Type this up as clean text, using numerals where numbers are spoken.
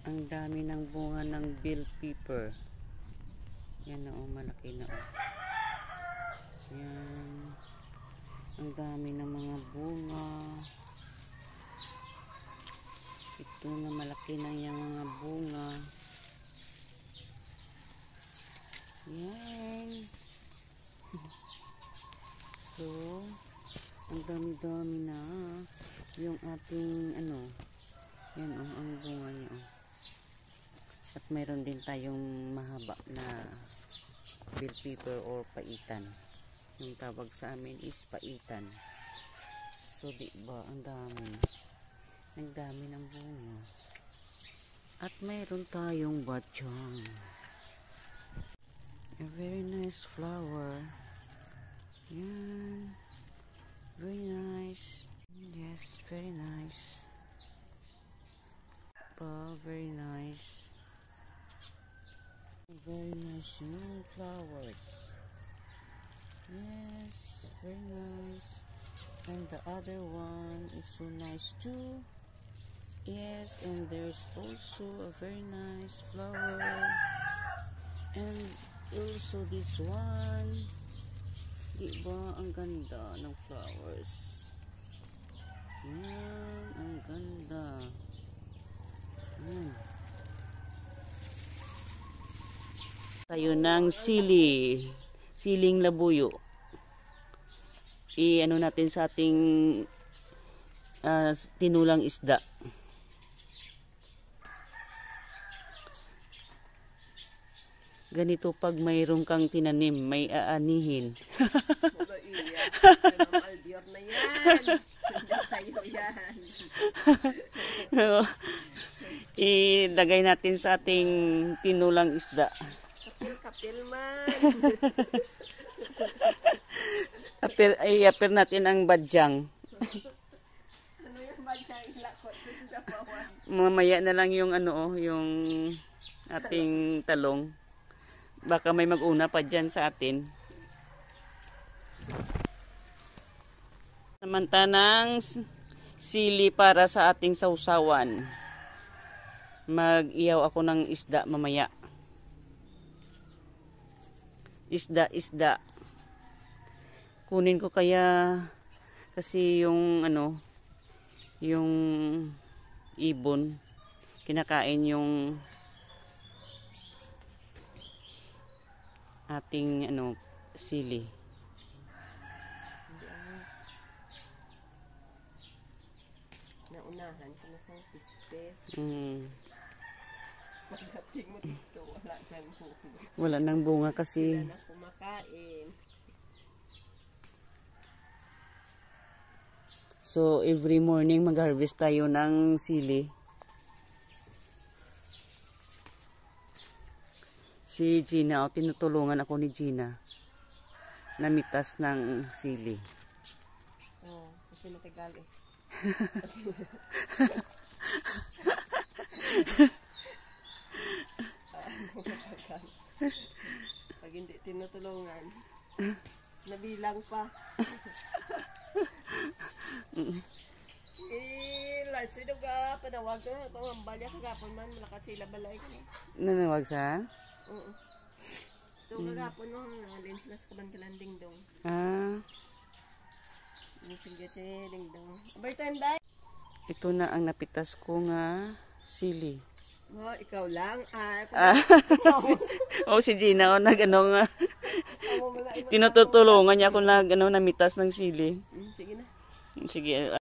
Ang dami ng bunga ng bell pepper. Yan o, malaki na o. Yan. Ang dami ng mga bunga. Ito na malaki na yung mga bunga. Yan. So, ang dami-dami na yung ating ano. Yan o, ang bunga niya o. At mayroon din tayong mahaba na bell pepper or paitan. Yung tawag sa amin is paitan. So, diba, ang dami. Ang dami ng bunga. At mayroon tayong badyang. A very nice flower. Yan. Very nice. Yes, very nice. Very nice. Very nice new flowers. Yes, very nice. And the other one is so nice too. Yes, and there's also a very nice flower. And also this one. Diba, ang ganda ng flowers. Yan, ang ganda. Yan. Tayo ng siling labuyo. I-ano natin sa ating tinulang isda. Ganito pag mayroon kang tinanim, may aanihin. Albior na yan. Sa'yo yan. Ilagay natin sa ating tinulang isda. Kapil man. I-apir natin ang badyang. Ano yung badyang ilakot sa sinapawan? Mamaya na lang yung ano, yung ating talong. Baka may mag-una pa dyan sa atin. Samantanang sili para sa ating sausawan. Mag-iyaw ako ng isda mamaya. Isda. Kunin ko kaya kasi yung ano, yung ibon kinakain yung ating ano sili. Naunahan ko na sa pistes. Pagdating mo dito, wala nang bunga. Wala nang bunga kasi Sila na kumakain. so every morning mag-harvest tayo ng sili. Si Gina, tinutulungan ako ni Gina namitas ng sili. Oo, kasi matagal eh. Pag hindi tinutulungan, nabilang pa. Sino ka panawag ko? Pamambalya kagapon man, malakat sila balay ko. Nanawag sa? Oo. Ito kagapon no, linslas ka man kalanding dong. Sige si dingdong. Overtime day. Ito na ang napitas ko nga sili. Oh, ikaw lang. Si Gina nag-ano nga. Tinutulungan niya ako namitas ng sili. Sige na. Sige.